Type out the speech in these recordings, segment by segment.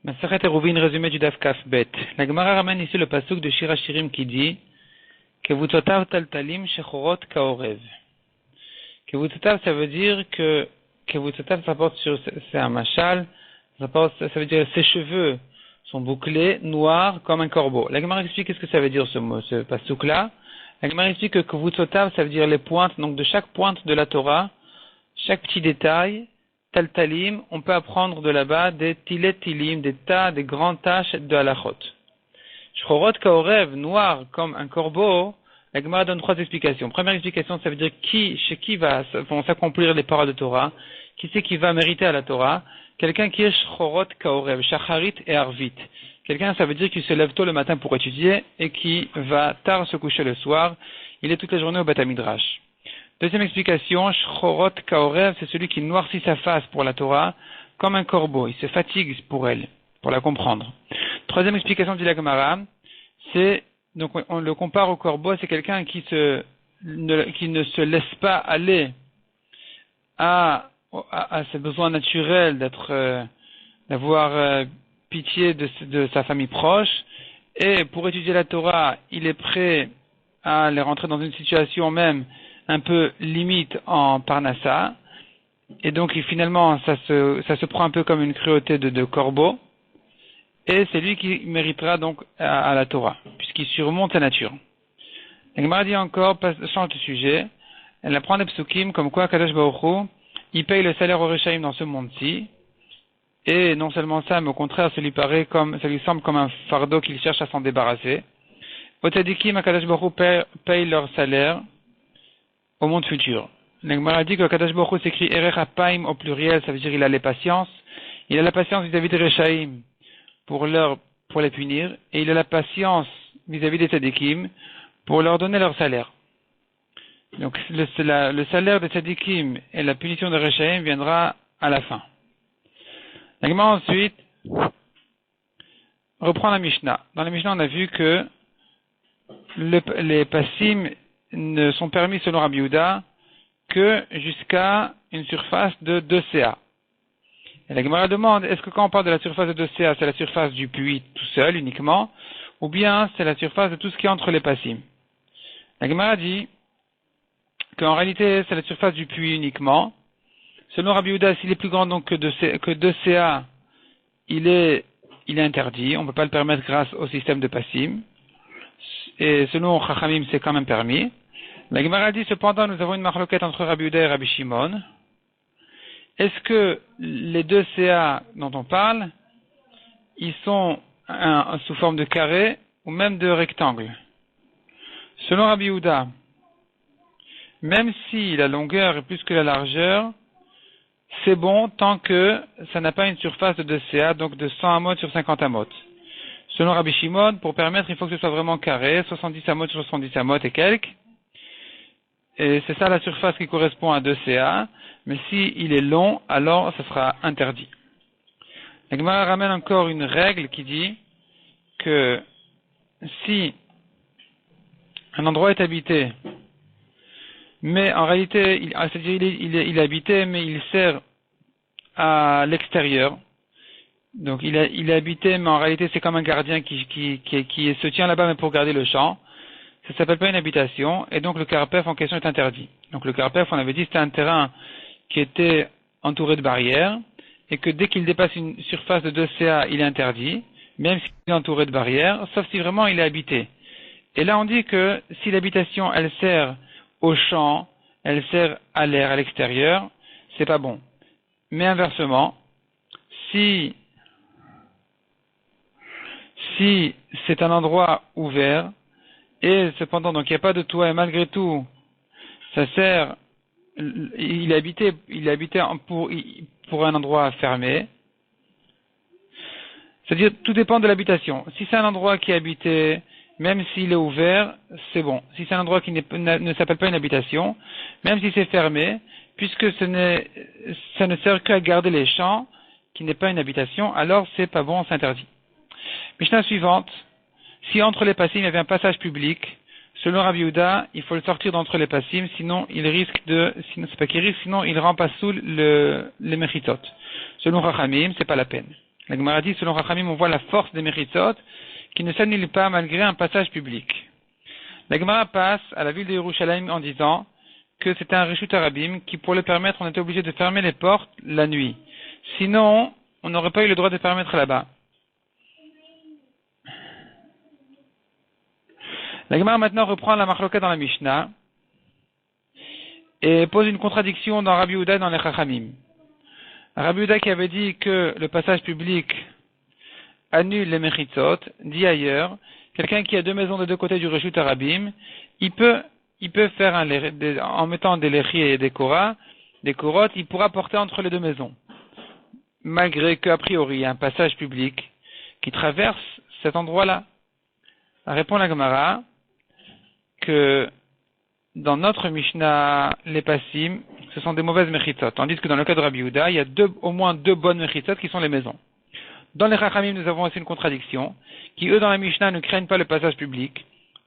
Masachet Eruvin, résumé du Daf Kaf Bet. La Gemara ramène ici le pasuk de Shir HaShirim qui dit Kevutzotav taltalim shechorot kaorev. Kevutzotav, ça veut dire que Kevutzotav, ça porte sur, c'est un machal, ça veut dire ses cheveux sont bouclés, noirs, comme un corbeau. La Gemara explique qu'est-ce que ça veut dire ce pasuk-là. La Gemara explique que Kevutzotav, ça veut dire les pointes, donc de chaque pointe de la Torah, chaque petit détail, taltalim, on peut apprendre de là-bas des tilet tilim, des tas, des grandes taches de halachot. Shchorot kaorev, noir comme un corbeau, la Gemara donne trois explications. Première explication, ça veut dire chez qui vont s'accomplir les paroles de Torah, qui c'est qui va mériter à la Torah, quelqu'un qui est shchorot kaorev, shacharit et arvit. Quelqu'un, ça veut dire qu'il se lève tôt le matin pour étudier et qui va tard se coucher le soir, il est toute la journée au Beth Midrash. Deuxième explication, shchorot kaorev, c'est celui qui noircit sa face pour la Torah, comme un corbeau, il se fatigue pour elle, pour la comprendre. Troisième explication de la Gemara, c'est, donc on le compare au corbeau, c'est quelqu'un qui ne se laisse pas aller à ses besoins naturels d'avoir pitié de sa famille proche, et pour étudier la Torah, il est prêt à aller rentrer dans une situation même un peu limite en parnassa, et donc finalement ça se prend un peu comme une cruauté de corbeau, et c'est lui qui méritera donc à la Torah, puisqu'il surmonte sa nature. La Gemara dit encore, change de sujet, elle apprend des psukim comme quoi Kadosh Baruch Hu, il paye le salaire au Rechaim dans ce monde-ci, et non seulement ça, mais au contraire ça lui semble comme un fardeau qu'il cherche à s'en débarrasser. Au Tzadikim, Kadosh Baruch Hu paye leur salaire au monde futur. La Gemara dit que Kadosh Baruch Hu s'écrit Erech Apaim au pluriel, ça veut dire il a les patiences. Il a la patience vis-à-vis des Rechaim pour les punir, et il a la patience vis-à-vis des Tzadikim pour leur donner leur salaire. Donc le salaire des Tzadikim et la punition des Rechaim viendra à la fin. La Gemara ensuite reprend la Mishnah. Dans la Mishnah, on a vu que les passim ne sont permis selon Rabbi Yehuda que jusqu'à une surface de 2 CA. Et la Gemara demande, est-ce que quand on parle de la surface de 2 CA, c'est la surface du puits tout seul uniquement, ou bien c'est la surface de tout ce qui est entre les passim? La Gemara dit qu'en réalité c'est la surface du puits uniquement. Selon Rabbi Yehuda, s'il est plus grand donc que 2 CA, il est interdit, on ne peut pas le permettre grâce au système de passim. Et selon Chachamim, c'est quand même permis. La Gemara dit cependant, nous avons une marloquette entre Rabbi Yehuda et Rabbi Shimon. Est-ce que les 2 CA dont on parle, ils sont sous forme de carré ou même de rectangle? Selon Rabbi Yehuda, même si la longueur est plus que la largeur, c'est bon tant que ça n'a pas une surface de 2 CA, donc de 100 amot sur 50 amot. Selon Rabbi Shimon, pour permettre, il faut que ce soit vraiment carré, 70 amot sur 70 amot et quelques. Et c'est ça la surface qui correspond à 2 CA. Mais si il est long, alors ça sera interdit. La Gemara ramène encore une règle qui dit que si un endroit est habité, mais en réalité, c'est-à-dire il est habité, mais il sert à l'extérieur. Donc il est habité, mais en réalité c'est comme un gardien qui se tient là-bas mais pour garder le champ. Ça s'appelle pas une habitation, et donc le karpef en question est interdit. Donc le karpef, on avait dit, c'était un terrain qui était entouré de barrières, et que dès qu'il dépasse une surface de 2 CA, il est interdit, même s'il est entouré de barrières, sauf si vraiment il est habité. Et là on dit que si l'habitation elle sert au champ, elle sert à l'air, à l'extérieur, c'est pas bon. Mais inversement, si c'est un endroit ouvert, et cependant, donc il n'y a pas de toit, et malgré tout, ça sert, il est habité pour un endroit fermé. C'est-à-dire, tout dépend de l'habitation. Si c'est un endroit qui est habité, même s'il est ouvert, c'est bon. Si c'est un endroit qui ne s'appelle pas une habitation, même si c'est fermé, puisque ça ne sert qu'à garder les champs, qui n'est pas une habitation, alors c'est pas bon, c'est interdit. Mishnah suivante. Si entre les passim il y avait un passage public, selon Rabbi Yehuda, il faut le sortir d'entre les passim, sinon sinon il rend pas sous les mechitot. Selon Chachamim, c'est pas la peine. La Gemara dit, selon Rachamim, on voit la force des Mechitzot qui ne s'annule pas malgré un passage public. La Gemara passe à la ville de Yerushalayim en disant que c'était un Reshut Arabim qui, pour le permettre, on était obligé de fermer les portes la nuit. Sinon, on n'aurait pas eu le droit de permettre là-bas. La Gemara maintenant reprend la Machloka dans la Mishnah et pose une contradiction dans Rabbi Yehuda et dans les Chachamim. Rabbi Yehuda qui avait dit que le passage public annule les Mechitzot, dit ailleurs, quelqu'un qui a deux maisons de deux côtés du Reshut Arabim, il peut faire en mettant des lechi et des korot, il pourra porter entre les deux maisons. Malgré qu'a priori, il y a un passage public qui traverse cet endroit-là. Répond la Gemara que dans notre Mishnah, les Passim, ce sont des mauvaises Mechitzot. Tandis que dans le cas de Rabbi Yehuda, il y a au moins deux bonnes Mechitzot qui sont les maisons. Dans les Chachamim, nous avons aussi une contradiction, qui eux dans la Mishnah ne craignent pas le passage public.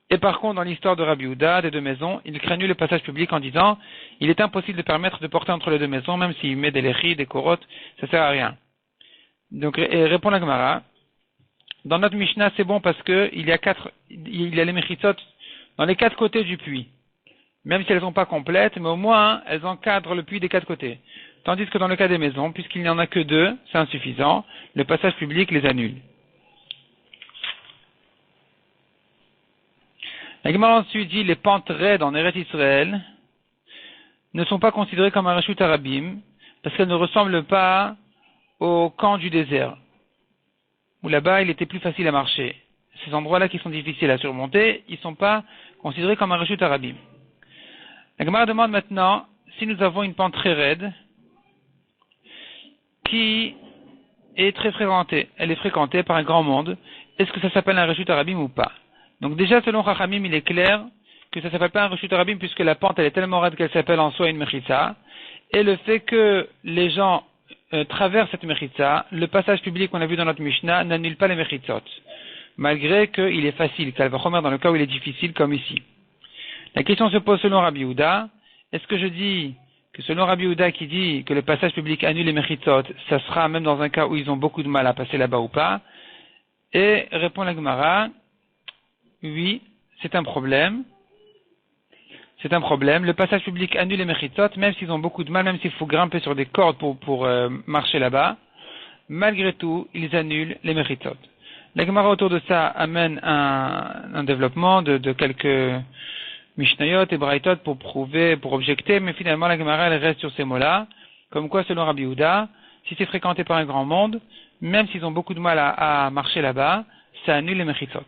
Et par contre, dans l'histoire de Rabbi Yehuda, des deux maisons, ils craignent le passage public en disant, il est impossible de permettre de porter entre les deux maisons, même s'il met des lechi, des korot, ça sert à rien. Donc, répond la Gemara, dans notre Mishnah, c'est bon parce que il y a les Mechitzot dans les quatre côtés du puits. Même si elles ne sont pas complètes, mais au moins, elles encadrent le puits des quatre côtés. Tandis que dans le cas des maisons, puisqu'il n'y en a que deux, c'est insuffisant, le passage public les annule. La Gemara ensuite dit, les pentes raides en Eretz Israël ne sont pas considérées comme un Reshut Arabim, parce qu'elles ne ressemblent pas au camp du désert, où là-bas il était plus facile à marcher. Ces endroits-là qui sont difficiles à surmonter, ils ne sont pas considérés comme un Reshut Arabim. La Gemara demande maintenant, si nous avons une pente très raide, qui est très fréquentée, elle est fréquentée par un grand monde, est-ce que ça s'appelle un Reshut Arabim ou pas? Donc déjà, selon Chachamim, il est clair que ça ne s'appelle pas un Reshut Arabim puisque la pente, elle est tellement raide qu'elle s'appelle en soi une Mechitza, et le fait que les gens traversent cette Mechitza, le passage public qu'on a vu dans notre Mishnah n'annule pas les Mechitzot, malgré qu'il est facile, qu'elle va remettre dans le cas où il est difficile, comme ici. La question se pose selon Rabbi Yehuda, est-ce que je dis que selon Rabbi Yehuda qui dit que le passage public annule les Mechitzot, ça sera même dans un cas où ils ont beaucoup de mal à passer là-bas ou pas? Et répond la Gemara, oui, c'est un problème. C'est un problème. Le passage public annule les Mechitzot, même s'ils ont beaucoup de mal, même s'il faut grimper sur des cordes pour marcher là-bas. Malgré tout, ils annulent les Mechitzot. La Gemara autour de ça amène un développement de quelques Mishnayot et Braithot pour prouver, pour objecter, mais finalement la Gemara elle reste sur ces mots-là, comme quoi selon Rabbi Yehuda, si c'est fréquenté par un grand monde, même s'ils ont beaucoup de mal à marcher là-bas, ça annule les Mechitzot.